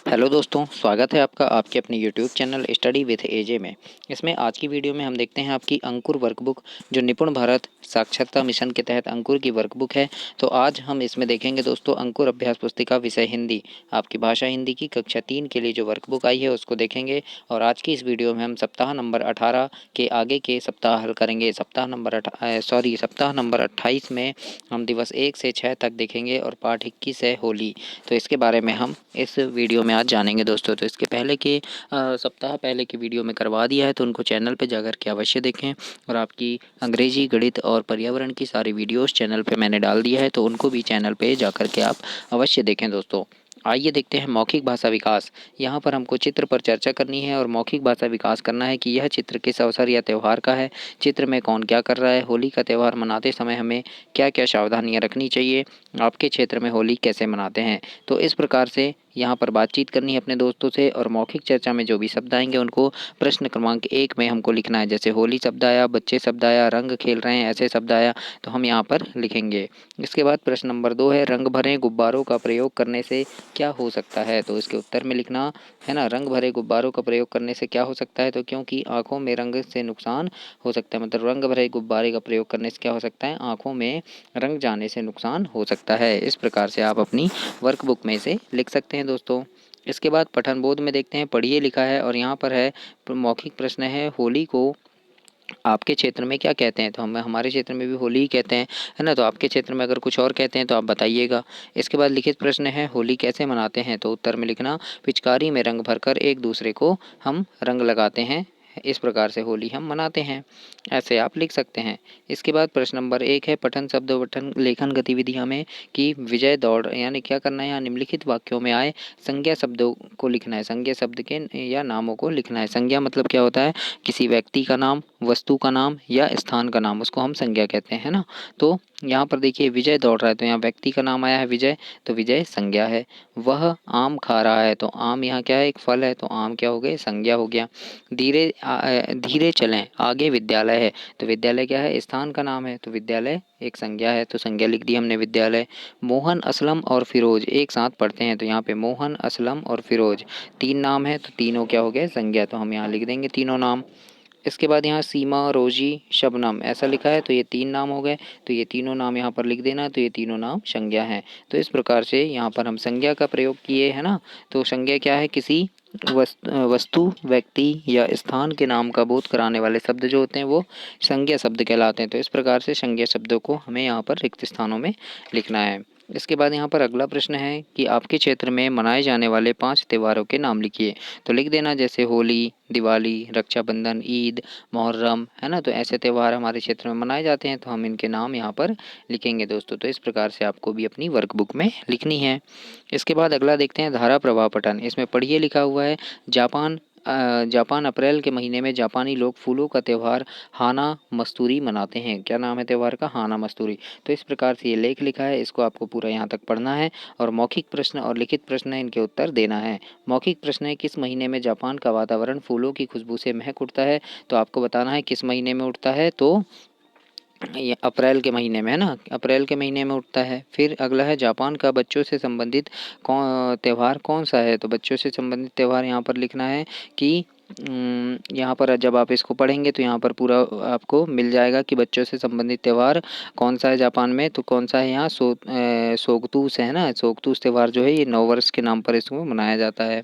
Hello दोस्तों, स्वागत है आपका आपके अपने यूट्यूब चैनल स्टडी विथ एजे में। इसमें आज की वीडियो में हम देखते हैं आपकी अंकुर वर्कबुक, जो निपुण भारत साक्षरता मिशन के तहत अंकुर की वर्कबुक है। तो आज हम इसमें देखेंगे दोस्तों अंकुर अभ्यास पुस्तिका विषय हिंदी, आपकी भाषा हिंदी की कक्षा 3 के लिए जो वर्कबुक आई है उसको देखेंगे। और आज की इस वीडियो में हम सप्ताह नंबर 18 के आगे के सप्ताह हल करेंगे। सप्ताह नंबर 28 में हम दिवस 1 से 6 तक देखेंगे और पाठ 21 है होली। तो इसके बारे में हम इस वीडियो में आज जानेंगे दोस्तों। तो इसके पहले के सप्ताह पहले की वीडियो में करवा दिया है, तो उनको चैनल पे जाकर के अवश्य देखें। और आपकी अंग्रेजी, गणित और पर्यावरण की सारी वीडियोस चैनल पे मैंने डाल दिया है, तो उनको भी चैनल पे जाकर के आप अवश्य देखें दोस्तों। आइए देखते हैं मौखिक भाषा विकास। यहाँ पर हमको चित्र पर चर्चा करनी है और मौखिक भाषा विकास करना है कि यह चित्र किस अवसर या त्यौहार का है, चित्र में कौन क्या कर रहा है, होली का त्यौहार मनाते समय हमें क्या क्या सावधानियाँ रखनी चाहिए, आपके क्षेत्र में होली कैसे मनाते हैं। तो इस प्रकार से यहाँ पर बातचीत करनी है अपने दोस्तों से। और मौखिक चर्चा में जो भी शब्द आएंगे उनको प्रश्न क्रमांक 1 में हमको लिखना है। जैसे होली शब्द आया, बच्चे शब्द आया, रंग खेल रहे हैं ऐसे शब्द आया, तो हम यहाँ पर लिखेंगे। इसके बाद प्रश्न नंबर 2 है, रंग भरे गुब्बारों का प्रयोग करने से क्या हो सकता है। तो इसके उत्तर में लिखना है ना, रंग भरे गुब्बारों का प्रयोग करने से क्या हो सकता है। तो क्योंकि आँखों में रंग से नुकसान हो सकता है, मतलब रंग भरे गुब्बारे का प्रयोग करने से क्या हो सकता है, आँखों में रंग जाने से नुकसान हो सकता है। इस प्रकार से आप अपनी वर्कबुक में से लिख सकते हैं दोस्तों। इसके बाद पठन बोध में देखते हैं, पढ़िए लिखा है और यहाँ पर है मौखिक प्रश्न है, होली को आपके क्षेत्र में क्या कहते हैं। तो हम हमारे क्षेत्र में भी होली ही कहते हैं, है ना। तो आपके क्षेत्र में अगर कुछ और कहते हैं तो आप बताइएगा। इसके बाद लिखित प्रश्न है, होली कैसे मनाते हैं। तो उत्तर में लिखना, पिचकारी में रंग भरकर एक दूसरे को हम रंग लगाते हैं, इस प्रकार से होली हम मनाते हैं। ऐसे आप लिख सकते हैं। इसके बाद प्रश्न नंबर 1 है, पठन शब्द पठन लेखन गतिविधियाँ में कि विजय दौड़, यानी क्या करना है, यहाँ निम्नलिखित वाक्यों में आए संज्ञा शब्दों को लिखना है, संज्ञा शब्द के या नामों को लिखना है। संज्ञा मतलब क्या होता है, किसी व्यक्ति का नाम, वस्तु का नाम या स्थान का नाम, उसको हम संज्ञा कहते हैं, है ना। तो यहाँ पर देखिए विजय दौड़ रहा है, तो यहाँ व्यक्ति का नाम आया है विजय, तो विजय संज्ञा है। वह आम खा रहा है, तो आम यहाँ क्या है, एक फल है, तो आम क्या हो गए, संज्ञा हो गया। धीरे चलें, आगे विद्यालय है, तो विद्यालय क्या है, स्थान का नाम है, तो विद्यालय एक संज्ञा है, तो संज्ञा लिख दी हमने विद्यालय। मोहन, असलम और फिरोज एक साथ पढ़ते हैं, तो यहाँ पे मोहन, असलम और फिरोज 3 नाम है, तो तीनों क्या हो गए, संज्ञा, तो हम यहाँ लिख देंगे तीनों नाम। इसके बाद यहाँ सीमा, रोजी, शबनम ऐसा लिखा है, तो ये 3 नाम हो गए, तो ये तीनों नाम यहाँ पर लिख देना, तो ये तीनों नाम संज्ञा हैं। तो इस प्रकार से यहाँ पर हम संज्ञा का प्रयोग किए, है ना। तो संज्ञा क्या है, किसी वस्तु, व्यक्ति या स्थान के नाम का बोध कराने वाले शब्द जो होते हैं वो संज्ञा शब्द कहलाते हैं। तो इस प्रकार से संज्ञा शब्दों को हमें यहाँ पर रिक्त स्थानों में लिखना है। इसके बाद यहाँ पर अगला प्रश्न है कि आपके क्षेत्र में मनाए जाने वाले 5 त्योहारों के नाम लिखिए। तो लिख देना, जैसे होली, दिवाली, रक्षाबंधन, ईद, मुहर्रम, है ना। तो ऐसे त्यौहार हमारे क्षेत्र में मनाए जाते हैं, तो हम इनके नाम यहाँ पर लिखेंगे दोस्तों। तो इस प्रकार से आपको भी अपनी वर्कबुक में लिखनी है। इसके बाद अगला देखते हैं, धारा प्रवाह पठन। इसमें पढ़िए लिखा हुआ है, जापान अप्रैल के महीने में जापानी लोग फूलों का त्यौहार हाना मस्तूरी मनाते हैं। क्या नाम है त्यौहार का, हाना मस्तूरी। तो इस प्रकार से ये लेख लिखा है, इसको आपको पूरा यहाँ तक पढ़ना है और मौखिक प्रश्न और लिखित प्रश्न है, इनके उत्तर देना है। मौखिक प्रश्न है, किस महीने में जापान का वातावरण फूलों की खुशबू से महक उठता है। तो आपको बताना है किस महीने में उठता है, तो ये अप्रैल के महीने में, है ना, अप्रैल के महीने में उठता है। फिर अगला है, जापान का बच्चों से संबंधित कौन त्यौहार कौन सा है। तो बच्चों से संबंधित त्यौहार यहाँ पर लिखना है कि यहाँ पर जब आप इसको पढ़ेंगे तो यहाँ पर पूरा आपको मिल जाएगा कि बच्चों से संबंधित त्यौहार कौन सा है जापान में। तो कौन सा है यहाँ, सोगतूस है ना, सोगतूस त्यौहार जो है ये नववर्ष के नाम पर इसको मनाया जाता है।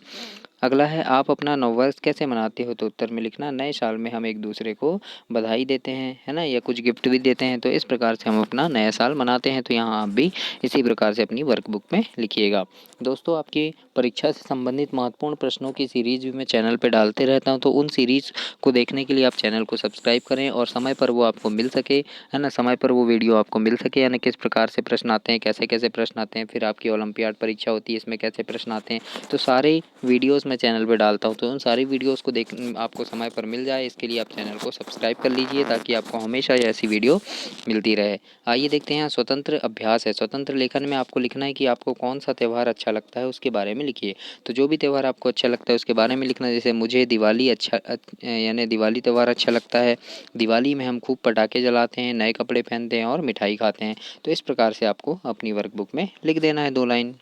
अगला है, आप अपना नववर्ष कैसे मनाते हो। तो उत्तर में लिखना, नए साल में हम एक दूसरे को बधाई देते हैं, है ना, या कुछ गिफ्ट भी देते हैं। तो इस प्रकार से हम अपना नया साल मनाते हैं। तो यहाँ आप भी इसी प्रकार से अपनी वर्कबुक में लिखिएगा दोस्तों। आपकी परीक्षा से संबंधित महत्वपूर्ण प्रश्नों की सीरीज भी मैं चैनल पर डालते रहता हूँ, तो उन सीरीज को देखने के लिए आप चैनल को सब्सक्राइब करें और समय पर वो आपको मिल सके, है ना, समय पर वो वीडियो आपको मिल सके, यानी किस प्रकार से प्रश्न आते हैं, कैसे कैसे प्रश्न आते हैं, फिर आपकी ओलंपियाड परीक्षा होती है इसमें कैसे प्रश्न आते हैं। तो सारे वीडियोस मैं चैनल पे डालता हूँ, तो उन सारी वीडियोस को देख आपको समय पर मिल जाए, इसके लिए आप चैनल को सब्सक्राइब कर लीजिए ताकि आपको हमेशा ऐसी वीडियो मिलती रहे। आइए देखते हैं, स्वतंत्र अभ्यास है। स्वतंत्र लेखन में आपको लिखना है कि आपको कौन सा त्यौहार अच्छा लगता है, उसके बारे में लिखिए। तो जो भी त्यौहार आपको अच्छा लगता है उसके बारे में लिखना। जैसे मुझे दिवाली यानी दिवाली त्यौहार अच्छा लगता है। दिवाली में हम खूब पटाखे जलाते हैं, नए कपड़े पहनते हैं और मिठाई खाते हैं। तो इस प्रकार से आपको अपनी वर्कबुक में लिख देना है 2 लाइन।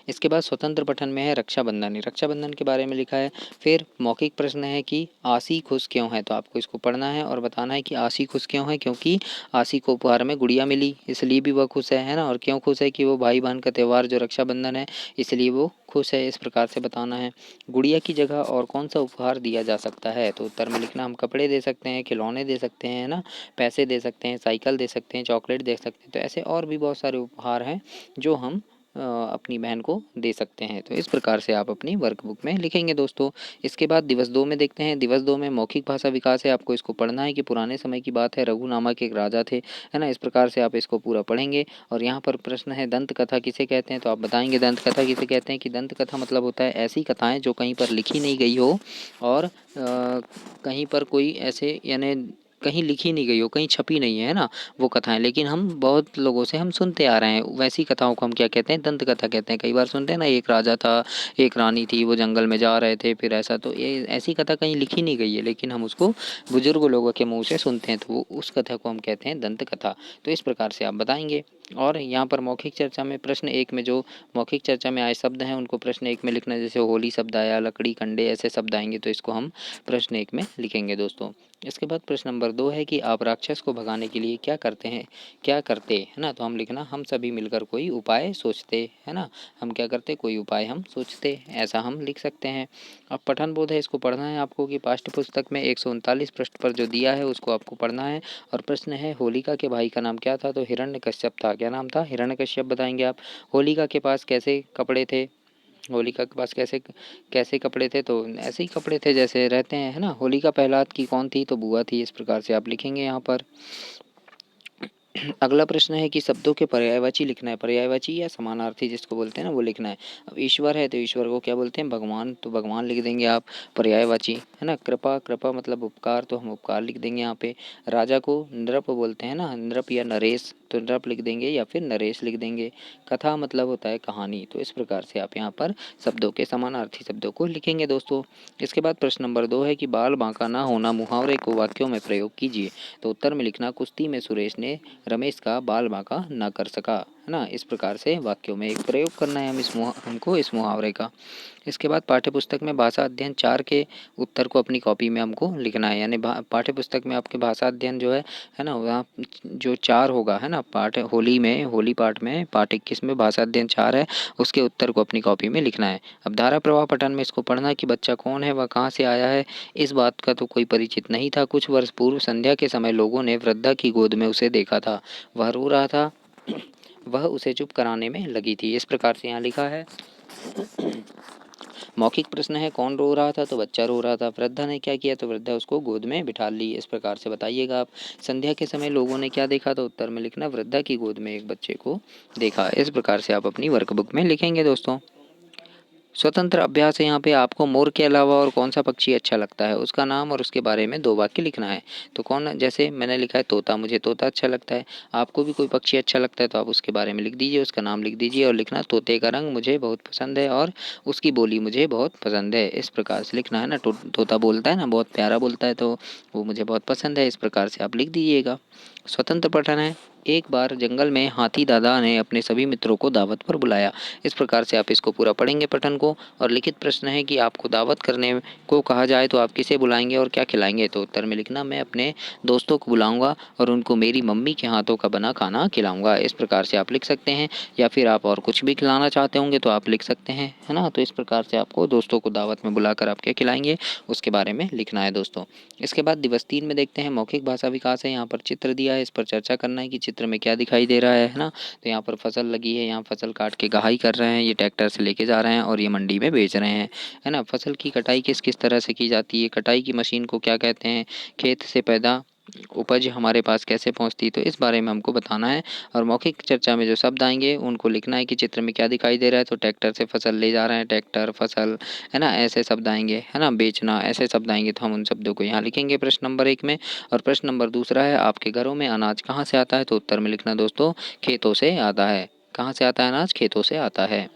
इसके बाद स्वतंत्र पठन में है रक्षाबंधन। रक्षाबंधन के बारे में लिखा है। फिर मौखिक प्रश्न है कि आसी खुश क्यों है, तो आपको इसको पढ़ना है और बताना है कि आसी खुश क्यों है, क्योंकि आसी को उपहार में गुड़िया मिली इसलिए भी वह खुश है ना। और क्यों खुश है कि वो भाई बहन का त्यौहार जो रक्षाबंधन है इसलिए वो खुश है, इस प्रकार से बताना है। गुड़िया की जगह और कौन सा उपहार दिया जा सकता है, तो उत्तर में लिखना हम कपड़े दे सकते हैं, खिलौने दे सकते हैं ना, पैसे दे सकते हैं, साइकिल दे सकते हैं, चॉकलेट दे सकते हैं। तो ऐसे और भी बहुत सारे उपहार हैं जो हम अपनी बहन को दे सकते हैं। तो इस प्रकार से आप अपनी वर्कबुक में लिखेंगे दोस्तों। इसके बाद दिवस 2 में देखते हैं। दिवस 2 में मौखिक भाषा विकास है। आपको इसको पढ़ना है कि पुराने समय की बात है, रघु नामक एक राजा थे, है ना। इस प्रकार से आप इसको पूरा पढ़ेंगे। और यहाँ पर प्रश्न है दंत कथा किसे कहते हैं, तो आप बताएंगे दंत कथा किसे कहते हैं कि दंत कथा मतलब होता है ऐसी कथाएं जो कहीं पर लिखी नहीं गई हो और कहीं पर कोई ऐसे यानी कहीं लिखी नहीं गई हो, कहीं छपी नहीं है ना वो कथाएं, लेकिन हम बहुत लोगों से हम सुनते आ रहे हैं, वैसी कथाओं को हम क्या कहते हैं, दंत कथा कहते हैं। कई बार सुनते हैं ना, एक राजा था, एक रानी थी, वो जंगल में जा रहे थे, फिर ऐसा, तो ये ऐसी कथा कहीं लिखी नहीं गई है लेकिन हम उसको बुजुर्ग लोगों के मुंह से सुनते हैं, तो वो उस कथा को हम कहते हैं दंत कथा। तो इस प्रकार से आप बताएंगे। और यहाँ पर मौखिक चर्चा में प्रश्न 1 में जो मौखिक चर्चा में आए शब्द हैं उनको प्रश्न 1 में लिखना है। जैसे होली शब्द आया, लकड़ी, कंडे, ऐसे शब्द आएंगे तो इसको हम प्रश्न 1 में लिखेंगे दोस्तों। इसके बाद प्रश्न नंबर 2 है कि आप राक्षस को भगाने के लिए क्या करते हैं, क्या करते है ना, तो हम लिखना हम सभी मिलकर कोई उपाय सोचते, है ना। हम क्या करते, कोई उपाय हम सोचते, ऐसा हम लिख सकते हैं। अब पठन बोध है, इसको पढ़ना है आपको कि पाठ्य पुस्तक में 139 पृष्ठ पर जो दिया है उसको आपको पढ़ना है। और प्रश्न है होलिका के भाई का नाम क्या था, तो हिरण्यकश्यप था। क्या नाम था, हिरण्यकश्यप बताएंगे आप। होलिका के पास कैसे कपड़े थे, होलिका के पास कैसे कैसे कपड़े थे, तो ऐसे ही कपड़े थे जैसे रहते हैं, है ना। होलिका प्रहलाद की कौन थी, तो बुआ थी। इस प्रकार से आप लिखेंगे यहाँ पर। अगला प्रश्न है कि शब्दों के पर्यायवाची लिखना है, पर्यायवाची या समानार्थी जिसको बोलते हैं ना वो लिखना है। अब ईश्वर है तो ईश्वर को क्या बोलते हैं, भगवान, तो भगवान लिख देंगे आप पर्यायवाची, है ना। कृपा, कृपा मतलब उपकार, तो हम उपकार लिख देंगे यहाँ पे। राजा को नृप बोलते हैं ना, नृप या नरेश, तो नृप लिख देंगे या फिर नरेश लिख देंगे। कथा मतलब होता है कहानी। तो इस प्रकार से आप यहाँ पर शब्दों के समानार्थी शब्दों को लिखेंगे दोस्तों। इसके बाद प्रश्न नंबर 2 है कि बाल बांका ना होना मुहावरे को वाक्यों में प्रयोग कीजिए, तो उत्तर में लिखना कुश्ती में सुरेश ने रमेश का बाल बांका ना कर सका, है ना। इस प्रकार से वाक्यों में एक प्रयोग करना है हमको इस मुहावरे का। इसके बाद पाठ्यपुस्तक में भाषा अध्ययन 4 के उत्तर को अपनी कॉपी में हमको लिखना है। यानी पाठ्यपुस्तक में आपके भाषा अध्ययन जो है ना, वहाँ जो 4 होगा, है ना, पाठ होली में, होली पाठ में, पाठ 21 में भाषा अध्ययन 4 है, उसके उत्तर को अपनी कॉपी में लिखना है। अब धारा प्रवाह पठन में इसको पढ़ना है कि बच्चा कौन है, वह कहाँ से आया है। इस बात का तो कोई परिचित नहीं था। कुछ वर्ष पूर्व संध्या के समय लोगों ने वृद्धा की गोद में उसे देखा था, वह रो रहा था, वह उसे चुप कराने में लगी थी। इस प्रकार से यहाँ लिखा है। मौखिक प्रश्न है कौन रो रहा था, तो बच्चा रो रहा था। वृद्धा ने क्या किया, तो वृद्धा उसको गोद में बिठा ली। इस प्रकार से बताइएगा आप। संध्या के समय लोगों ने क्या देखा, तो उत्तर में लिखना वृद्धा की गोद में एक बच्चे को देखा। इस प्रकार से आप अपनी वर्कबुक में लिखेंगे दोस्तों। स्वतंत्र अभ्यास है, यहाँ पे आपको मोर के अलावा और कौन सा पक्षी अच्छा लगता है उसका नाम और उसके बारे में 2 वाक्य लिखना है। तो कौन, जैसे मैंने लिखा है तोता, मुझे तोता अच्छा लगता है। आपको भी कोई पक्षी अच्छा लगता है तो आप उसके बारे में लिख दीजिए, उसका नाम लिख दीजिए और लिखना तोते का रंग मुझे बहुत पसंद है और उसकी बोली मुझे बहुत पसंद है। इस प्रकार से लिखना है ना। तोता बोलता है ना, बहुत प्यारा बोलता है, तो वो मुझे बहुत पसंद है। इस प्रकार से आप लिख दीजिएगा। स्वतंत्र पठन है। एक बार जंगल में हाथी दादा ने अपने सभी मित्रों को दावत पर बुलाया। इस प्रकार से आप इसको पूरा पढ़ेंगे पठन को। और लिखित प्रश्न है कि आपको दावत करने को कहा जाए तो आप किसे बुलाएंगे और क्या खिलाएंगे, तो उत्तर में लिखना मैं अपने दोस्तों को बुलाऊंगा और उनको मेरी मम्मी के हाथों का बना खाना खिलाऊंगा। इस प्रकार से आप लिख सकते हैं। या फिर आप और कुछ भी खिलाना चाहते होंगे तो आप लिख सकते हैं, है ना। तो इस प्रकार से आपको दोस्तों को दावत में बुलाकर आप क्या खिलाएंगे उसके बारे में लिखना है दोस्तों। इसके बाद दिवस 3 में देखते हैं मौखिक भाषा विकास है। यहाँ पर चित्र दिया है, इस पर चर्चा करना है कि चित्र में क्या दिखाई दे रहा है ना। तो यहाँ पर फसल लगी है, यहाँ फसल काट के गहाई कर रहे हैं, ये ट्रैक्टर से लेके जा रहे हैं और ये मंडी में बेच रहे हैं, है ना। फसल की कटाई किस किस तरह से की जाती है, कटाई की मशीन को क्या कहते हैं, खेत से पैदा उपज हमारे पास कैसे पहुंचती, तो इस बारे में हमको बताना है। और मौखिक चर्चा में जो शब्द आएंगे उनको लिखना है कि चित्र में क्या दिखाई दे रहा है, तो ट्रैक्टर से फसल ले जा रहे हैं, ट्रैक्टर, फसल, है ना, ऐसे शब्द आएंगे, है ना, बेचना, ऐसे शब्द आएंगे, तो हम उन शब्दों को यहाँ लिखेंगे प्रश्न नंबर 1 में। और प्रश्न नंबर 2 है आपके घरों में अनाज कहाँ से आता है, तो उत्तर में लिखना दोस्तों खेतों से आता है। कहाँ से आता है अनाज, खेतों से आता है।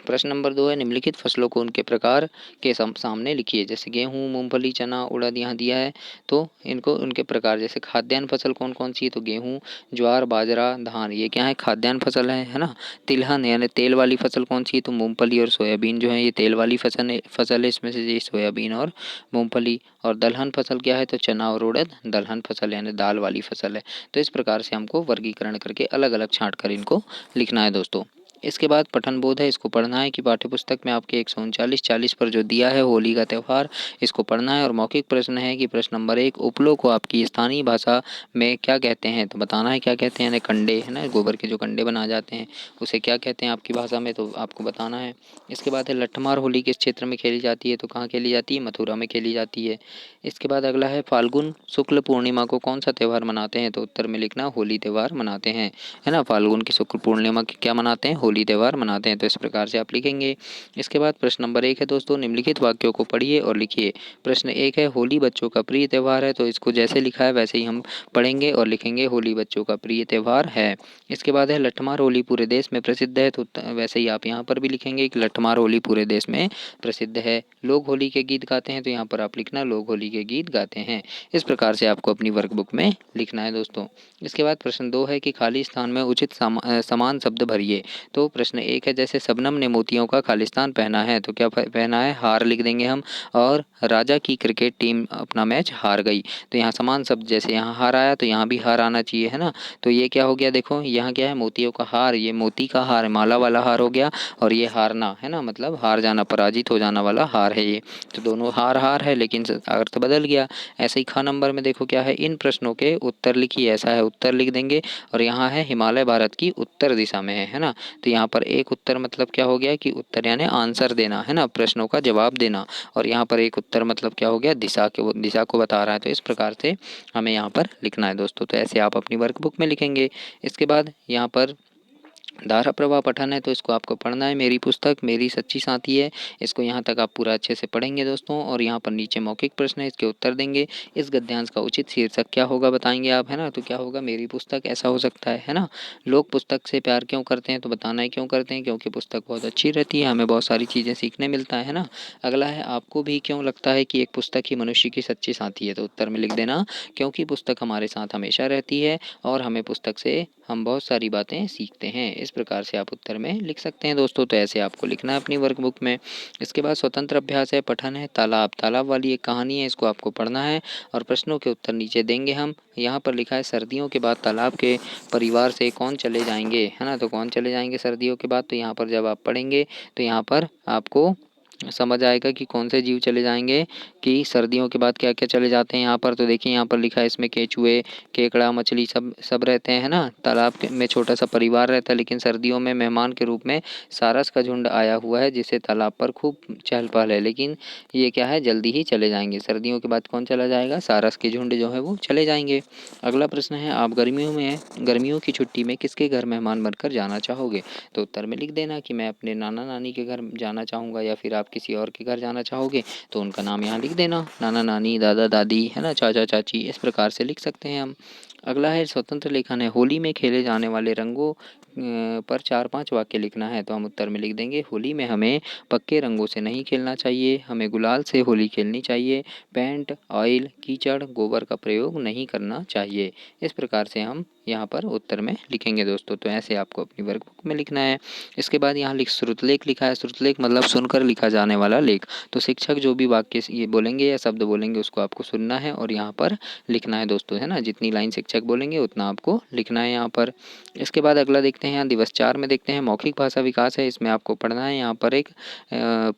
प्रश्न नंबर 2 है, निम्नलिखित फसलों को उनके प्रकार के सामने लिखिए। जैसे गेहूँ, मूंगफली, चना, उड़द यहाँ दिया है, तो इनको उनके प्रकार, जैसे खाद्यान्न फसल कौन कौन सी है, तो गेहूँ, ज्वार, बाजरा, धान, ये क्या है, खाद्यान्न फसल है ना। तिलहन यानी तेल वाली फसल कौन सी है, तो मूंगफली और सोयाबीन जो है ये तेल वाली फसल है, इसमें से ये सोयाबीन और मूंगफली। और दलहन फसल क्या है, तो चना और उड़द दलहन फसल यानी दाल वाली फसल है। तो इस प्रकार से हमको वर्गीकरण करके अलग अलग छांट कर इनको लिखना है दोस्तों। इसके बाद पठन बोध है, इसको पढ़ना है कि पाठ्यपुस्तक में आपके 139-40 पर जो दिया है होली का त्यौहार, इसको पढ़ना है। और मौखिक प्रश्न है कि प्रश्न नंबर 1, उपलों को आपकी स्थानीय भाषा में क्या कहते हैं, तो बताना है क्या कहते हैं, यानी कंडे है ना, गोबर के जो कंडे बनाए जाते हैं उसे क्या कहते हैं आपकी भाषा में, तो आपको बताना है। इसके बाद है लठमार होली किस क्षेत्र में खेली जाती है, तो कहाँ खेली जाती है, मथुरा में खेली जाती है। इसके बाद अगला है फाल्गुन शुक्ल पूर्णिमा को कौन सा त्यौहार मनाते हैं, तो उत्तर में लिखना होली त्यौहार मनाते हैं, है ना। फाल्गुन की शुक्ल पूर्णिमा की क्या मनाते हैं, होली त्यौहार मनाते हैं। तो इस प्रकार से आप लिखेंगे। इसके बाद प्रश्न नंबर 1 है दोस्तों, निम्नलिखित वाक्यों को पढ़िए और लिखिए। प्रश्न 1 है, होली बच्चों का प्रिय त्यौहार है, तो इसको जैसे लिखा है वैसे ही हम पढ़ेंगे और लिखेंगे, होली बच्चों का प्रिय त्यौहार है। इसके बाद है लठमार होली पूरे देश में प्रसिद्ध है, तो वैसे ही आप यहाँ पर भी लिखेंगे कि लठमार होली पूरे देश में प्रसिद्ध है। लोग होली के गीत गाते हैं, तो यहाँ पर आप लिखना लोग होली के गीत गाते हैं। इस प्रकार से आपको अपनी वर्कबुक में लिखना है दोस्तों। इसके बाद प्रश्न 2 है कि खाली स्थान में उचित समान शब्द भरिए। तो प्रश्न 1 है, जैसे शबनम ने मोतियों का खालिस्तान पहना है, तो क्या पहना है, हार लिख देंगे हम। और राजा की क्रिकेट टीम अपना मैच हार गई, तो यहाँ समान शब्द, जैसे यहाँ हार आया तो यहाँ भी हार आना चाहिए, है ना। तो ये क्या हो गया, देखो यहाँ क्या है, मोतियों का हार, ये मोती का हार, माला वाला हार हो गया। और ये हारना है ना, मतलब हार जाना, पराजित हो जाना वाला हार है ये। तो दोनों हार हार है, लेकिन अर्थ बदल गया। ऐसे ही ख नंबर में देखो क्या है, इन प्रश्नों के उत्तर लिखिए, ऐसा है उत्तर लिख देंगे। और यहाँ है हिमालय भारत की उत्तर दिशा में है ना। तो यहाँ पर एक उत्तर मतलब क्या हो गया कि उत्तर यानी आंसर देना, है ना, प्रश्नों का जवाब देना। और यहाँ पर एक उत्तर मतलब क्या हो गया, दिशा को बता रहा है। तो इस प्रकार से हमें यहाँ पर लिखना है दोस्तों। तो ऐसे आप अपनी वर्कबुक में लिखेंगे। इसके बाद यहाँ पर धारा प्रवाह पठन है, तो इसको आपको पढ़ना है। मेरी पुस्तक मेरी सच्ची साथी है, इसको यहाँ तक आप पूरा अच्छे से पढ़ेंगे दोस्तों। और यहाँ पर नीचे मौखिक प्रश्न है, इसके उत्तर देंगे। इस गद्यांश का उचित शीर्षक क्या होगा बताएंगे आप, है ना। तो क्या होगा, मेरी पुस्तक ऐसा हो सकता है ना। लोग पुस्तक से प्यार क्यों करते हैं, तो बताना है क्यों करते हैं, क्योंकि पुस्तक बहुत अच्छी रहती है, हमें बहुत सारी चीज़ें सीखने मिलता है ना। अगला है, आपको भी क्यों लगता है कि एक पुस्तक ही मनुष्य की सच्ची साथी है, तो उत्तर में लिख देना क्योंकि पुस्तक हमारे साथ हमेशा रहती है और हमें पुस्तक से हम बहुत सारी बातें सीखते हैं। इस प्रकार से आप उत्तर में लिख सकते हैं दोस्तों। तो ऐसे आपको लिखना है अपनी वर्कबुक में। इसके बाद स्वतंत्र अभ्यास है, पठन है, तालाब तालाब वाली एक कहानी है, इसको आपको पढ़ना है और प्रश्नों के उत्तर नीचे देंगे हम। यहाँ पर लिखा है, सर्दियों के बाद तालाब के परिवार से कौन चले जाएंगे, है ना। तो कौन चले जाएंगे सर्दियों के बाद, तो यहाँ पर जब आप पढ़ेंगे तो यहाँ पर आपको समझ आएगा कि कौन से जीव चले जाएंगे, कि सर्दियों के बाद क्या क्या चले जाते हैं। यहाँ पर तो देखिए, यहाँ पर लिखा है, इसमें केचुए, केकड़ा, मछली सब सब रहते हैं, है ना। तालाब में छोटा सा परिवार रहता है, लेकिन सर्दियों में मेहमान के रूप में सारस का झुंड आया हुआ है, जिससे तालाब पर खूब चहल पहल है। लेकिन ये क्या है, जल्दी ही चले जाएंगे। सर्दियों के बाद कौन चला जाएगा, सारस के झुंड जो है वो चले जाएंगे। अगला प्रश्न है, आप गर्मियों की छुट्टी में किसके घर मेहमान बनकर जाना चाहोगे, तो उत्तर में लिख देना कि मैं अपने नाना नानी के घर जाना चाहूँगा, या फिर आप किसी और के घर जाना चाहोगे तो उनका नाम यहाँ लिख देना, नाना नानी, दादा दादी, है ना, चाचा चाची, इस प्रकार से लिख सकते हैं हम। अगला है स्वतंत्र लेखन है, होली में खेले जाने वाले रंगों पर 4-5 वाक्य लिखना है। तो हम उत्तर में लिख देंगे, होली में हमें पक्के रंगों से नहीं खेलना चाहिए, हमें गुलाल से होली खेलनी चाहिए, पेंट, ऑयल, कीचड़, गोबर का प्रयोग नहीं करना चाहिए। इस प्रकार से हम यहाँ पर उत्तर में लिखेंगे दोस्तों। तो ऐसे आपको अपनी वर्कबुक में लिखना है। इसके बाद यहाँ श्रुतलेख लिखा है, श्रुतलेख मतलब सुनकर लिखा जाने वाला लेख। तो शिक्षक जो भी वाक्य ये बोलेंगे या शब्द बोलेंगे उसको आपको सुनना है और यहाँ पर लिखना है दोस्तों, है ना। जितनी लाइन शिक्षक बोलेंगे उतना आपको लिखना है यहाँ पर। इसके बाद अगला देखते हैं, यहाँ दिवस 4 में देखते हैं, मौखिक भाषा विकास है, इसमें आपको पढ़ना है। यहाँ पर एक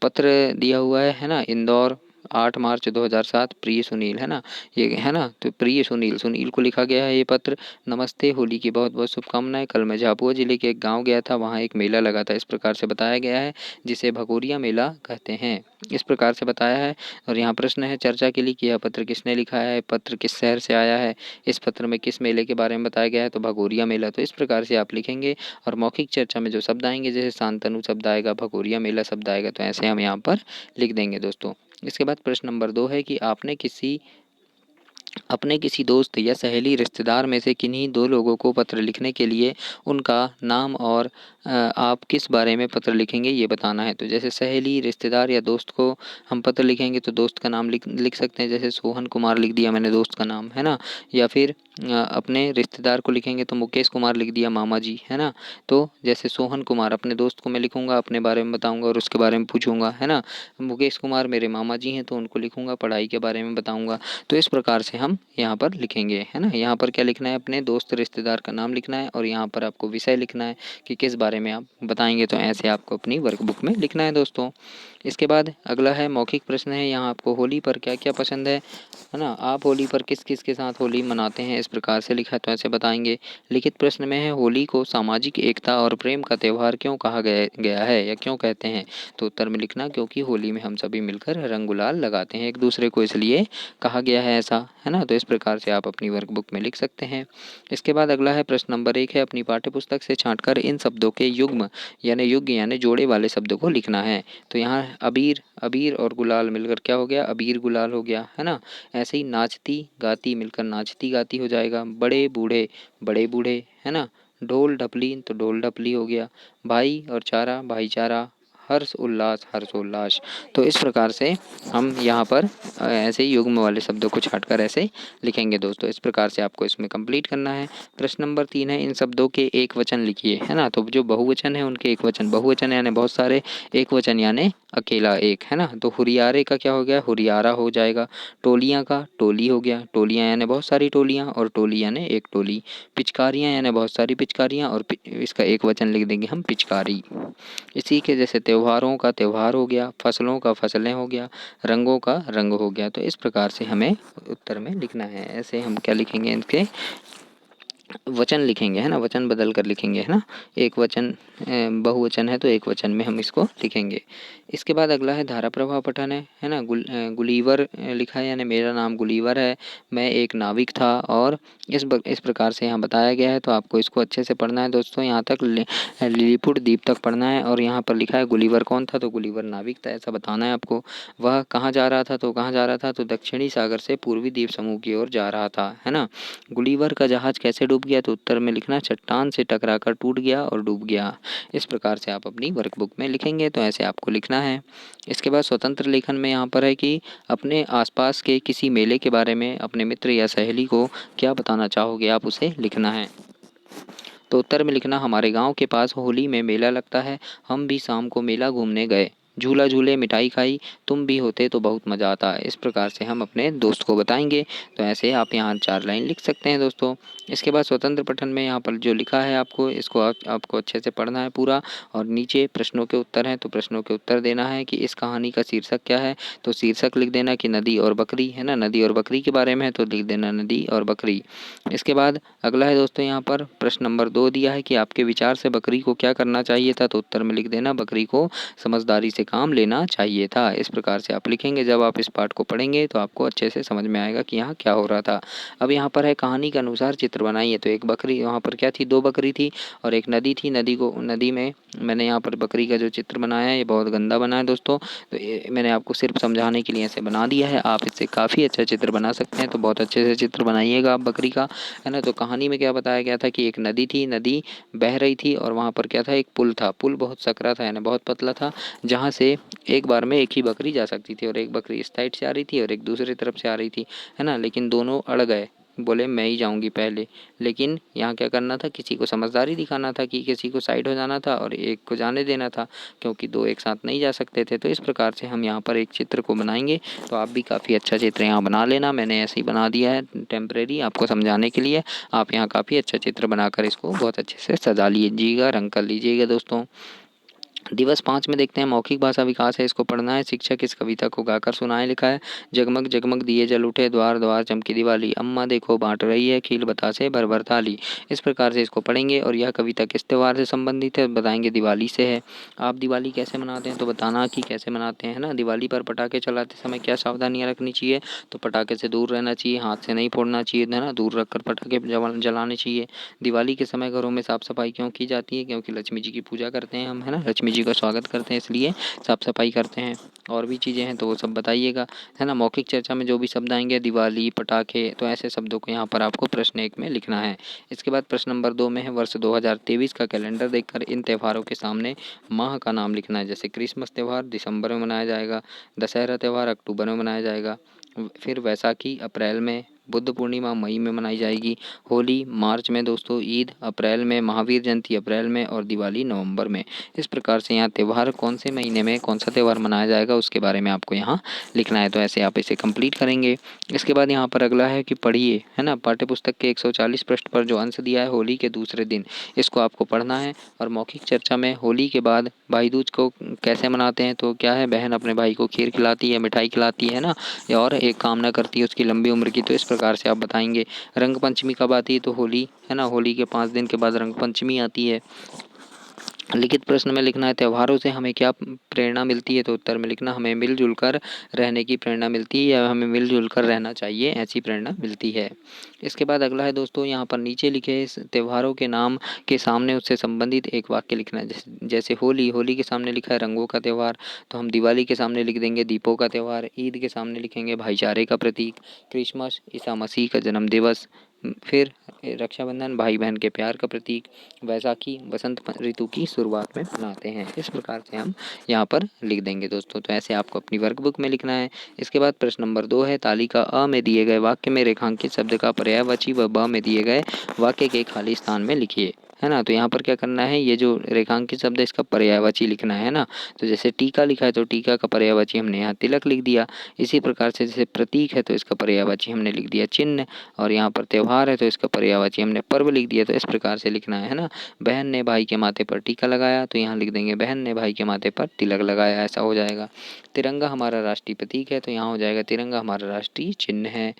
पत्र दिया हुआ है ना, इंदौर 8 मार्च 2007, प्रिय सुनील, है ना, ये है ना। तो प्रिय सुनील, सुनील को लिखा गया है ये पत्र। नमस्ते, होली की बहुत बहुत शुभकामनाएं। कल मैं झाबुआ जिले के एक गांव गया था, वहां एक मेला लगा था, इस प्रकार से बताया गया है, जिसे भगोरिया मेला कहते हैं, इस प्रकार से बताया है। और यहाँ प्रश्न है, चर्चा के लिए कि यह पत्र किसने लिखा है, पत्र किस शहर से आया है, इस पत्र में किस मेले के बारे में बताया गया है, तो भगोरिया मेला। तो इस प्रकार से आप लिखेंगे। और मौखिक चर्चा में जो शब्द आएंगे, जैसे शांतनु शब्द आएगा, भगोरिया मेला शब्द आएगा, तो ऐसे हम यहाँ पर लिख देंगे दोस्तों। इसके बाद प्रश्न नंबर 2 है कि आपने किसी अपने किसी दोस्त या सहेली रिश्तेदार में से किन्हीं दो लोगों को पत्र लिखने के लिए उनका नाम और आप किस बारे में पत्र लिखेंगे ये बताना है। तो जैसे सहेली, रिश्तेदार या दोस्त को हम पत्र लिखेंगे तो दोस्त का नाम लिख लिख सकते हैं, जैसे सोहन कुमार लिख दिया मैंने दोस्त का नाम, है ना। या फिर अपने रिश्तेदार को लिखेंगे तो मुकेश कुमार लिख दिया मामा जी, है ना। तो जैसे सोहन कुमार अपने दोस्त को मैं लिखूंगा, अपने बारे में बताऊंगा और उसके बारे में पूछूंगा, है ना। मुकेश कुमार मेरे मामा जी हैं तो उनको लिखूंगा, पढ़ाई के बारे में बताऊंगा। तो इस प्रकार से हम यहाँ पर लिखेंगे, है ना। यहाँ पर क्या लिखना है, अपने दोस्त रिश्तेदार का नाम लिखना है और यहाँ पर आपको विषय लिखना है कि किस बारे में आप बताएंगे। तो ऐसे आपको अपनी वर्कबुक में लिखना है दोस्तों। इसके बाद अगला है मौखिक प्रश्न है। यहाँ आपको होली पर क्या क्या पसंद है ना। आप होली पर किस किस के साथ होली मनाते हैं, इस प्रकार से लिखा है तो ऐसे बताएंगे। लिखित प्रश्न में है होली को सामाजिक एकता और प्रेम का त्यौहार क्यों कहा गया है या क्यों कहते हैं। तो उत्तर में लिखना क्योंकि होली में हम सभी मिलकर रंग गुलाल लगाते हैं एक दूसरे को, इसलिए कहा गया है ऐसा, है ना। तो इस प्रकार से आप अपनी वर्कबुक में लिख सकते हैं। इसके बाद अगला है प्रश्न नंबर 1 है, अपनी पाठ्यपुस्तक से छांटकर इन शब्दों के युग्म यानी जोड़े वाले शब्दों को लिखना है। तो यहाँ अबीर, अबीर और गुलाल मिलकर क्या हो गया, अबीर गुलाल हो गया, है ना। ऐसे ही नाचती गाती मिलकर नाचती गाती हो जाएगा। बड़े बूढ़े, बड़े बूढ़े, है ना। ढोल ढपली तो ढोल ढपली हो गया। भाई और चारा, भाईचारा। हर्ष उल्लास, हर्षोल्लास। तो इस प्रकार से हम यहाँ पर ऐसे ही युग्म वाले शब्दों को छांटकर ऐसे लिखेंगे दोस्तों। इस प्रकार से आपको इसमें कंप्लीट करना है। प्रश्न नंबर 3 है, इन शब्दों के एक वचन लिखिए, है ना। तो जो बहुवचन है उनके एक वचन, बहुवचन यानी बहुत सारे, एक वचन यानी अकेला एक, है ना। तो हुरियारे का क्या हो गया, हुरियारा हो जाएगा। टोलियाँ का टोली हो गया, टोलियाँ यानी बहुत सारी टोलियाँ और टोली यानी एक टोली। पिचकारियाँ यानी बहुत सारी पिचकारियाँ और इसका एक वचन लिख देंगे हम पिचकारी। इसी के जैसे त्योहारों का त्यौहार हो गया, फसलों का फसलें हो गया, रंगों का रंग हो गया। तो इस प्रकार से हमें उत्तर में लिखना है। ऐसे हम क्या लिखेंगे, इनके वचन लिखेंगे, है ना। वचन बदल कर लिखेंगे, है ना। एक वचन बहुवचन है तो एक वचन में हम इसको लिखेंगे। इसके बाद अगला है धारा प्रवाह पठन है ना। गुलीवर लिखा है यानी मेरा नाम गुलीवर है, मैं एक नाविक था और इस प्रकार से यहाँ बताया गया है। तो आपको इसको अच्छे से पढ़ना है दोस्तों। यहाँ तक लिलीपुट द्वीप तक पढ़ना है और यहाँ पर लिखा है गुलीवर कौन था, तो गुलीवर नाविक था, ऐसा बताना है आपको। वह कहाँ जा रहा था, तो कहाँ जा रहा था, तो दक्षिणी सागर से पूर्वी द्वीप समूह की ओर जा रहा था, है ना। गुलीवर का जहाज कैसे डूब गया, तो उत्तर में लिखना चट्टान से टकराकर टूट गया और डूब गया। इस प्रकार से आप अपनी वर्कबुक में लिखेंगे, तो ऐसे आपको लिखना है। इसके बाद स्वतंत्र लेखन में यहाँ पर है कि अपने आसपास के किसी मेले के बारे में अपने मित्र या सहेली को क्या बताना चाहोगे, आप उसे लिखना है। तो उत्तर में लिखना हमारे गांव के पास होली में मेला लगता है, हम भी शाम को मेला घूमने गए, झूला झूले मिठाई खाई, तुम भी होते तो बहुत मज़ा आता। इस प्रकार से हम अपने दोस्त को बताएंगे। तो ऐसे आप यहाँ 4 लाइन लिख सकते हैं दोस्तों। इसके बाद स्वतंत्र पठन में यहाँ पर जो लिखा है आपको इसको आपको अच्छे से पढ़ना है पूरा। और नीचे प्रश्नों के उत्तर हैं तो प्रश्नों के उत्तर देना है कि इस कहानी का शीर्षक क्या है, तो शीर्षक लिख देना कि नदी और बकरी, है ना। नदी और बकरी के बारे में है तो लिख देना नदी और बकरी। इसके बाद अगला है दोस्तों, यहाँ पर प्रश्न नंबर 2 दिया है कि आपके विचार से बकरी को क्या करना चाहिए था, तो उत्तर में लिख देना बकरी को समझदारी से काम लेना चाहिए था। इस प्रकार से आप लिखेंगे। जब आप इस पाठ को पढ़ेंगे तो आपको अच्छे से समझ में आएगा कि यहाँ क्या हो रहा था। अब यहाँ पर है कहानी के अनुसार चित्र बनाइए। तो एक बकरी, वहाँ पर क्या थी, 2 बकरी थी और एक नदी थी। नदी में मैंने यहाँ पर बकरी का जो चित्र बनाया है ये बहुत गंदा बना है दोस्तों। तो ये मैंने आपको सिर्फ समझाने के लिए ऐसे बना दिया है। आप इससे काफ़ी अच्छा चित्र बना सकते हैं। तो बहुत अच्छे से चित्र बनाइएगा आप बकरी का, है ना। तो कहानी में क्या बताया गया था कि एक नदी थी, नदी बह रही थी और वहाँ पर क्या था, एक पुल था। पुल बहुत सकरा था यानी बहुत पतला था, जहाँ से एक बार में एक ही बकरी जा सकती थी और एक बकरी इस साइड से आ रही थी और एक दूसरी तरफ से आ रही थी, है ना। लेकिन दोनों अड़ गए, बोले मैं ही जाऊंगी पहले। लेकिन यहाँ क्या करना था, किसी को समझदारी दिखाना था कि किसी को साइड हो जाना था और एक को जाने देना था, क्योंकि 2 एक साथ नहीं जा सकते थे। तो इस प्रकार से हम यहाँ पर एक चित्र को बनाएंगे। तो आप भी काफ़ी अच्छा चित्र यहाँ बना लेना। मैंने ऐसे ही बना दिया है टेम्परेरी आपको समझाने के लिए। आप यहाँ काफ़ी अच्छा चित्र बनाकर इसको बहुत अच्छे से सजा लीजिएगा, रंग कर लीजिएगा दोस्तों। दिवस 5 में देखते हैं मौखिक भाषा विकास है, इसको पढ़ना है। शिक्षक इस कविता को गाकर सुनाए लिखा है। जगमग जगमग दिए जल उठे, द्वार द्वार चमकी दिवाली, अम्मा देखो बांट रही है खील बतासे भर भर थाली। इस प्रकार से इसको पढ़ेंगे। और यह कविता किस त्यौहार से संबंधित है, बताएंगे दिवाली से है। आप दिवाली कैसे मनाते हैं, तो बताना कि कैसे मनाते हैं ना। दिवाली पर पटाखे चलाते समय क्या सावधानियाँ रखनी चाहिए, तो पटाखे से दूर रहना चाहिए, हाथ से नहीं फोड़ना चाहिए, है ना। दूर रख कर पटाखे जलाने चाहिए। दिवाली के समय घरों में साफ सफाई क्यों की जाती है, क्योंकि लक्ष्मी जी की पूजा करते हैं हम, है ना। लक्ष्मी जी का स्वागत करते हैं, इसलिए साफ सफाई करते हैं। और भी चीज़ें हैं तो वो सब बताइएगा, है ना। मौखिक चर्चा में जो भी शब्द आएंगे, दिवाली, पटाखे, तो ऐसे शब्दों को यहाँ पर आपको प्रश्न 1 में लिखना है। इसके बाद प्रश्न नंबर 2 में है वर्ष 2023 का कैलेंडर देखकर इन त्योहारों के सामने माह का नाम लिखना है। जैसे क्रिसमस त्यौहार दिसंबर में मनाया जाएगा, दशहरा त्यौहार अक्टूबर में मनाया जाएगा, फिर वैसाखी अप्रैल में, बुद्ध पूर्णिमा मई में मनाई जाएगी, होली मार्च में दोस्तों, ईद अप्रैल में, महावीर जयंती अप्रैल में और दिवाली नवंबर में। इस प्रकार से यहाँ त्यौहार कौन से महीने में कौन सा त्यौहार मनाया जाएगा उसके बारे में आपको यहाँ लिखना है। तो ऐसे आप इसे कंप्लीट करेंगे। इसके बाद यहाँ पर अगला है कि पढ़िए, है ना। पाठ्यपुस्तक के 140 पृष्ठ पर जो अंश दिया है होली के दूसरे दिन, इसको आपको पढ़ना है। और मौखिक चर्चा में होली के बाद भाई दूज को कैसे मनाते हैं, तो क्या है, बहन अपने भाई को खीर खिलाती है, मिठाई खिलाती है ना, और एक कामना करती है उसकी लंबी उम्र की। तो इस प्रकार से आप बताएंगे। रंग पंचमी कब आती है, तो होली, है ना, होली के 5 दिन के बाद रंग पंचमी आती है। लिखित प्रश्न में लिखना है त्योहारों से हमें क्या प्रेरणा मिलती है, तो उत्तर में लिखना हमें मिलजुल कर रहने की प्रेरणा मिलती है, या हमें मिलजुल कर रहना चाहिए, ऐसी प्रेरणा मिलती है। इसके बाद अगला है दोस्तों, यहाँ पर नीचे लिखे इस त्योहारों के नाम के सामने उससे संबंधित एक वाक्य लिखना है। जैसे होली, होली के सामने लिखा है रंगों का त्यौहार, तो हम दिवाली के सामने लिख देंगे दीपों का त्यौहार, ईद के सामने लिखेंगे भाईचारे का प्रतीक, क्रिसमस ईसा मसीह का जन्म दिवस, फिर रक्षाबंधन भाई बहन के प्यार का प्रतीक, वैसाखी बसंत ऋतु की शुरुआत में मनाते हैं। इस प्रकार से हम यहाँ पर लिख देंगे दोस्तों। तो ऐसे आपको अपनी वर्कबुक में लिखना है। इसके बाद प्रश्न नंबर 2 है तालिका अ में दिए गए वाक्य में रेखांकित शब्द का पर्यायवाची व ब में दिए गए वाक्य के खाली स्थान में लिखिए, है ना। तो यहाँ पर क्या करना है, ये जो रेखांकित शब्द है इसका पर्यायवाची लिखना है ना। तो जैसे टीका लिखा है तो टीका का पर्यायवाची हमने यहाँ तिलक लिख दिया। इसी प्रकार से जैसे प्रतीक है तो इसका पर्यायवाची हमने लिख दिया चिन्ह, और यहाँ पर त्यौहार है तो इसका पर्यायवाची हमने पर्व लिख दिया। तो इस प्रकार से लिखना है ना। बहन ने भाई के माथे पर टीका लगाया, तो यहाँ लिख देंगे बहन ने भाई के माथे पर तिलक लगाया, ऐसा हो जाएगा। तिरंगा हमारा राष्ट्रीय प्रतीक है, तो यहाँ हो जाएगा तिरंगा हमारा राष्ट्रीय चिन्ह है।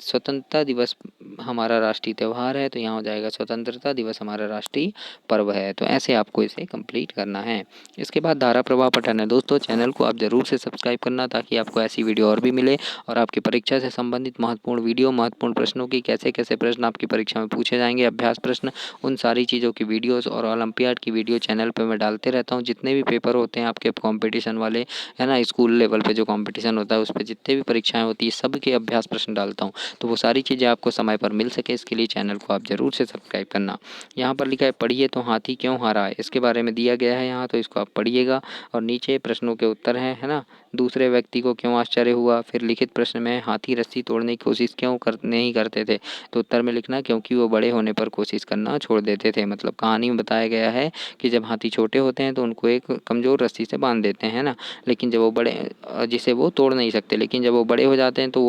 स्वतंत्रता दिवस हमारा राष्ट्रीय त्यौहार है, तो यहाँ हो जाएगा स्वतंत्रता दिवस हमारा राष्ट्रीय पर्व है। तो ऐसे आपको इसे कंप्लीट करना है। इसके बाद धारा प्रवाह पठन है दोस्तों। चैनल को आप जरूर से सब्सक्राइब करना, ताकि आपको ऐसी वीडियो और भी मिले, और आपकी परीक्षा से संबंधित महत्वपूर्ण वीडियो, महत्वपूर्ण प्रश्नों की कैसे कैसे प्रश्न आपकी परीक्षा में पूछे जाएंगे, अभ्यास प्रश्न, उन सारी चीज़ों की वीडियोज़ और ओलंपियाड की वीडियो चैनल पर मैं डालते रहता हूँ। जितने भी पेपर होते हैं आपके कॉम्पिटिशन वाले, है ना, स्कूल लेवल पे जो कॉम्पिटिशन होता है उस पर जितने भी परीक्षाएं होती है सब के अभ्यास प्रश्न डालता हूँ। तो वो सारी चीज़ें आपको समय पर मिल सके, इसके लिए चैनल को आप ज़रूर से सब्सक्राइब करना। यहाँ पर लिखा है पढ़िए तो हाथी क्यों हारा है, इसके बारे में दिया गया है यहाँ, तो इसको आप पढ़िएगा। और नीचे प्रश्नों के उत्तर हैं, है ना। दूसरे व्यक्ति को क्यों आश्चर्य हुआ, फिर लिखित प्रश्न में हाथी रस्सी तोड़ने की कोशिश क्यों नहीं करते थे, तो उत्तर में लिखना क्योंकि वो बड़े होने पर कोशिश करना छोड़ देते थे। मतलब कहानी में बताया गया है कि जब हाथी छोटे होते हैं तो उनको एक कमज़ोर रस्सी से बांध देते हैं ना, लेकिन जब वो बड़े, जिसे वो तोड़ नहीं सकते, लेकिन जब वो बड़े हो जाते हैं तो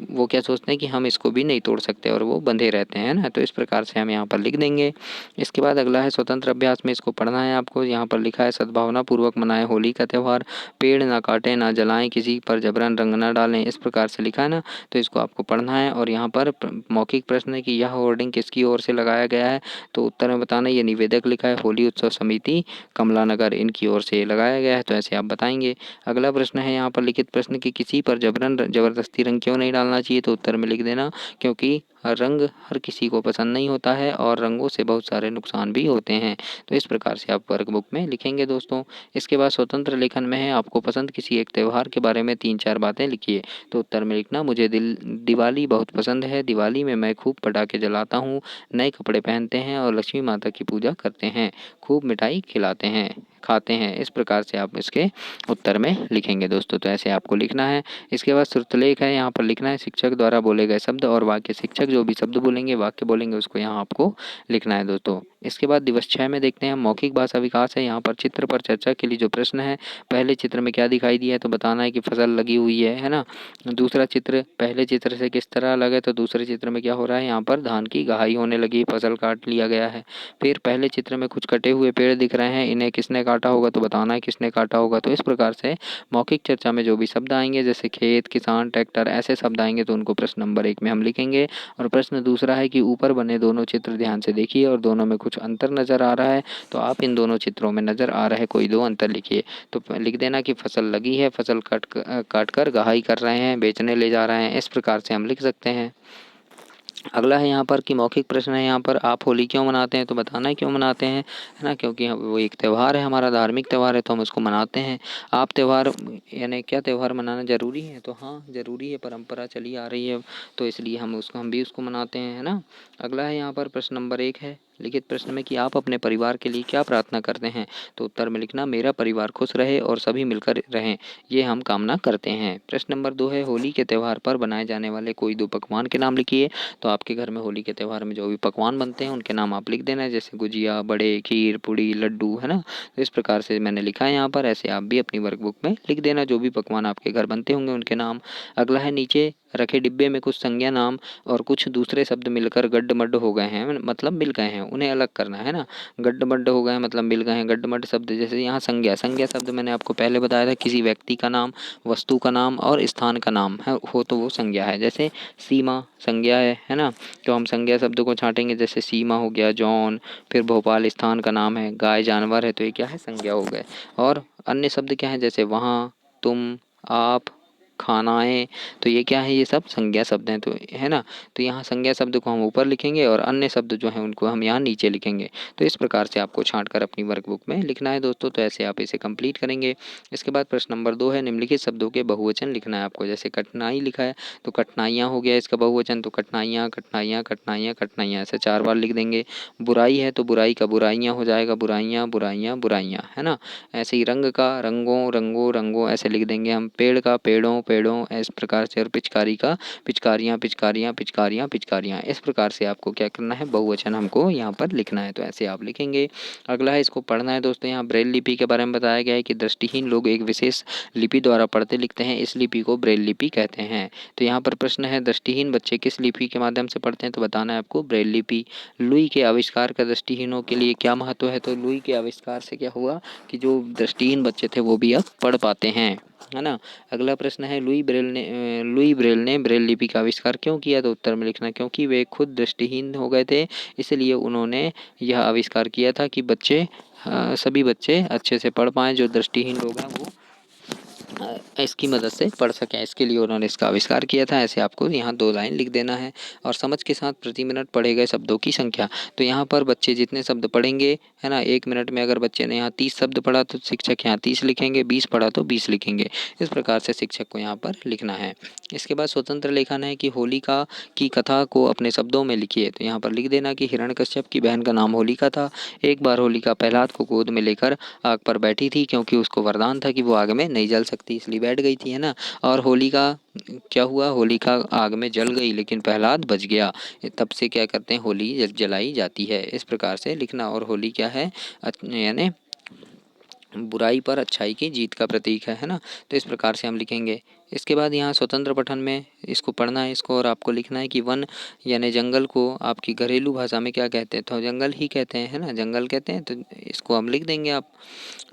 वो क्या सोचते हैं कि हम इसको भी नहीं तोड़ सकते, और वो बंधे रहते हैं ना। तो इस प्रकार से हम यहाँ पर लिख देंगे। इसके बाद अगला है स्वतंत्र अभ्यास में, इसको पढ़ना है आपको। यहाँ पर लिखा है सद्भावना पूर्वक मनाएं होली का त्यौहार, पेड़ ना काटें ना जलाएं, किसी पर जबरन रंग ना डालें, इस प्रकार से लिखा है ना। तो इसको आपको पढ़ना है। और यहाँ पर मौखिक प्रश्न है कि यह होर्डिंग किसकी ओर से लगाया गया है, तो उत्तर में बताना ये निवेदक लिखा है होली उत्सव समिति कमला नगर, इनकी ओर से लगाया गया है। तो ऐसे आप बताएंगे। अगला प्रश्न है यहाँ पर लिखित प्रश्न कि किसी पर जबरदस्ती रंग क्यों नहीं डालना चाहिए, तो उत्तर में लिख देना क्योंकि रंग हर किसी को पसंद नहीं होता है, और रंगों से बहुत सारे नुकसान भी होते हैं। तो इस प्रकार से आप वर्कबुक में लिखेंगे दोस्तों। इसके बाद स्वतंत्र लेखन में है आपको पसंद किसी एक त्यौहार के बारे में 3-4 बातें लिखिए, तो उत्तर में लिखना मुझे दिवाली बहुत पसंद है, दिवाली में मैं खूब पटाखे जलाता हूँ, नए कपड़े पहनते हैं और लक्ष्मी माता की पूजा करते हैं, खूब मिठाई खिलाते हैं खाते हैं। इस प्रकार से आप इसके उत्तर में लिखेंगे दोस्तों। तो ऐसे आपको लिखना है। इसके बाद श्रुतलेख है, यहाँ पर लिखना है शिक्षक द्वारा बोले गए शब्द और वाक्य। शिक्षक जो भी शब्द बोलेंगे, वाक्य बोलेंगे, उसको यहाँ आपको लिखना है दोस्तों। इसके बाद दिवस 6 में देखते हैं मौखिक भाषा विकास है। यहाँ पर चित्र पर चर्चा के लिए जो प्रश्न है, पहले चित्र में क्या दिखाई दिया है, तो बताना है कि फसल लगी हुई है ना। दूसरा चित्र पहले चित्र से किस तरह अलग है, तो दूसरे चित्र में क्या हो रहा है, यहाँ पर धान की गहाई होने लगी, फसल काट लिया गया है। फिर पहले चित्र में कुछ कटे हुए पेड़ दिख रहे हैं, इन्हें किसने काटा होगा, तो बताना है किसने काटा होगा। तो इस प्रकार से मौखिक चर्चा में जो भी शब्द आएंगे, जैसे खेत, किसान, ट्रैक्टर, ऐसे शब्द आएंगे तो उनको प्रश्न नंबर 1 में हम लिखेंगे। और प्रश्न दूसरा है कि ऊपर बने दोनों चित्र ध्यान से देखिए और दोनों में कुछ अंतर नजर आ रहा है, तो आप इन दोनों चित्रों में नजर आ रहे कोई 2 अंतर लिखिए। तो लिख देना कि फसल लगी है, फसल काट कर गहाई कर रहे हैं, बेचने ले जा रहे हैं। इस प्रकार से हम लिख सकते हैं। अगला है यहाँ पर कि मौखिक प्रश्न है यहाँ पर, आप होली क्यों मनाते हैं? तो बताना है क्यों मनाते हैं, है ना, क्योंकि वो एक त्यौहार है हमारा, धार्मिक त्यौहार है तो हम उसको मनाते हैं। आप त्यौहार यानी क्या त्यौहार मनाना ज़रूरी है? तो हाँ ज़रूरी है, परंपरा चली आ रही है तो इसलिए हम भी उसको मनाते हैं, है ना। अगला है यहाँ पर प्रश्न नंबर 1 है लिखित प्रश्न में कि आप अपने परिवार के लिए क्या प्रार्थना करते हैं? तो उत्तर में लिखना मेरा परिवार खुश रहे और सभी मिलकर रहें, ये हम कामना करते हैं। प्रश्न नंबर 2 है होली के त्यौहार पर बनाए जाने वाले कोई 2 पकवान के नाम लिखिए। तो आपके घर में होली के त्यौहार में जो भी पकवान बनते हैं उनके नाम आप लिख देना है, जैसे गुजिया, बड़े, खीर, पूड़ी, लड्डू, है ना। तो इस प्रकार से मैंने लिखा है यहाँ पर, ऐसे आप भी अपनी वर्कबुक में लिख देना जो भी पकवान आपके घर बनते होंगे उनके नाम। अगला है नीचे रखे डिब्बे में कुछ संज्ञा नाम और कुछ दूसरे शब्द मिलकर गड्ड-मड्ड हो गए हैं, मतलब मिल गए हैं, उन्हें अलग करना है ना। गड्ड-मड्ड हो गए हैं मतलब मिल गए हैं, गड्ड-मड्ड शब्द जैसे यहाँ संज्ञा शब्द मैंने आपको पहले बताया था, किसी व्यक्ति का नाम, वस्तु का नाम और स्थान का नाम है हो तो वो संज्ञा है। जैसे सीमा संज्ञा है ना। तो हम संज्ञा शब्द को छाँटेंगे, जैसे सीमा हो गया, जॉन, फिर भोपाल स्थान का नाम है, गाय जानवर है तो ये क्या है, संज्ञा हो गए। और अन्य शब्द क्या है, जैसे वहाँ, तुम, आप, खानाएँ, तो ये क्या है, ये सब संज्ञा शब्द हैं, तो है ना। तो यहाँ संज्ञा शब्द को हम ऊपर लिखेंगे और अन्य शब्द जो हैं उनको हम यहाँ नीचे लिखेंगे। तो इस प्रकार से आपको छाँट कर अपनी वर्कबुक में लिखना है दोस्तों, तो ऐसे आप इसे कंप्लीट करेंगे। इसके बाद प्रश्न नंबर 2 है निम्नलिखित शब्दों के बहुवचन लिखना है आपको। जैसे कठिनाई लिखा है तो कठिनाइयाँ हो गया इसका बहुवचन, तो कठिनाइयाँ, कठिनाइयाँ, कठिनाइयाँ, कठिनाइयाँ, ऐसे 4 बार लिख देंगे। बुराई है तो बुराई का बुराइयाँ हो जाएगा, बुराइयाँ, बुराइयाँ, बुराइयाँ, है ना। ऐसे ही रंग का रंगों, रंगों, रंगों, ऐसे लिख देंगे हम। पेड़ का पेड़ों, पेड़ों, इस प्रकार से। और पिचकारी का पिचकारियाँ, पिचकारियाँ, पिचकारियाँ, पिचकारियाँ, इस प्रकार से आपको क्या करना है, बहुवचन हमको यहाँ पर लिखना है, तो ऐसे आप लिखेंगे। अगला है इसको पढ़ना है दोस्तों। यहाँ ब्रेल लिपि के बारे में बताया गया है कि दृष्टिहीन लोग एक विशेष लिपि द्वारा पढ़ते लिखते हैं, इस लिपि को ब्रेल लिपि कहते हैं। तो यहाँ पर प्रश्न है दृष्टिहीन बच्चे किस लिपि के माध्यम से पढ़ते हैं? तो बताना है आपको ब्रेल लिपि। लुई के आविष्कार का दृष्टिहीनों के लिए क्या महत्व है? तो लुई के आविष्कार से क्या हुआ कि जो दृष्टिहीन बच्चे थे वो भी अब पढ़ पाते हैं, है ना। अगला प्रश्न है लुई ब्रेल ने ब्रेल लिपि का आविष्कार क्यों किया? तो उत्तर में लिखना क्योंकि वे खुद दृष्टिहीन हो गए थे, इसलिए उन्होंने यह आविष्कार किया था कि सभी बच्चे अच्छे से पढ़ पाएँ, जो दृष्टिहीन लोग हैं वो इसकी मदद से पढ़ सकें, इसके लिए उन्होंने इसका आविष्कार किया था। ऐसे आपको यहाँ 2 लाइन लिख देना है। और समझ के साथ प्रति मिनट पढ़े गए शब्दों की संख्या। तो यहाँ पर बच्चे जितने शब्द पढ़ेंगे, है ना, 1 मिनट में अगर बच्चे ने यहाँ 30 शब्द पढ़ा तो शिक्षक यहाँ 30 लिखेंगे, 20 पढ़ा तो 20 लिखेंगे। इस प्रकार से शिक्षक को यहाँ पर लिखना है। इसके बाद स्वतंत्र लेखन है कि होलिका की कथा को अपने शब्दों में लिखिए। तो यहाँ पर लिख देना कि हिरण्यकश्यप की बहन का नाम होलिका था। एक बार होलिका प्रहलाद को गोद में लेकर आग पर बैठी थी, क्योंकि उसको वरदान था कि वो आग में नहीं जल सकती, इसलिए बैठ गई थी, है ना। और होलिका क्या हुआ, होलिका आग में जल गई लेकिन प्रहलाद बच गया। तब से क्या करते हैं, होली जलाई जाती है। इस प्रकार से लिखना। और होली क्या है, यानी बुराई पर अच्छाई की जीत का प्रतीक है ना। तो इस प्रकार से हम लिखेंगे। इसके बाद यहाँ स्वतंत्र पठन में इसको पढ़ना है इसको, और आपको लिखना है कि वन यानी जंगल को आपकी घरेलू भाषा में क्या कहते हैं? तो जंगल ही कहते हैं, है ना, जंगल कहते हैं, तो इसको हम लिख देंगे आप।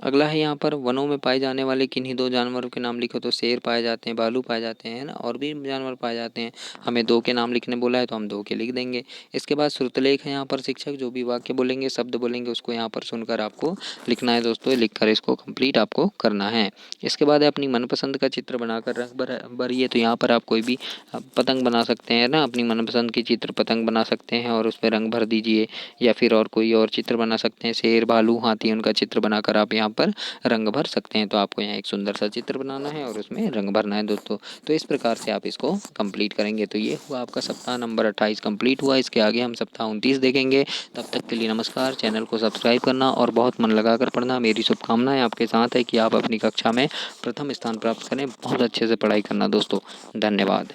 अगला है यहाँ पर वनों में पाए जाने वाले किन्हीं 2 जानवरों के नाम लिखो। तो शेर पाए जाते हैं, भालू पाए जाते हैं, है ना, और भी जानवर पाए जाते हैं। हमें 2 के नाम लिखने बोला है तो हम 2 के लिख देंगे। इसके बाद श्रुतलेख है, यहाँ पर शिक्षक जो भी वाक्य बोलेंगे, शब्द बोलेंगे, उसको यहाँ पर सुनकर आपको लिखना है दोस्तों। लिखकर इसको कंप्लीट आपको करना है। इसके बाद है अपनी मनपसंद का चित्र बनाकर रंग भरिए। तो यहाँ पर आप कोई भी पतंग बना सकते हैं ना, अपनी मनपसंद की चित्र पतंग बना सकते हैं और उस पर रंग भर दीजिए, या फिर और कोई और चित्र बना सकते हैं, शेर, भालू, हाथी, उनका चित्र बनाकर आप यहाँ पर रंग भर सकते हैं। तो आपको यहाँ एक सुंदर सा चित्र बनाना है और उसमें रंग भरना है दोस्तों। तो इस प्रकार से आप इसको कंप्लीट करेंगे। तो ये हुआ आपका सप्ताह नंबर 28 कंप्लीट हुआ। इसके आगे हम सप्ताह 29 देखेंगे। तब तक के लिए नमस्कार। चैनल को सब्सक्राइब करना और बहुत मन लगाकर पढ़ना। मेरी शुभकामनाएं आपके साथ है कि आप अपनी कक्षा में प्रथम स्थान प्राप्त करें। बहुत अच्छे से पढ़ाई करना दोस्तों। धन्यवाद।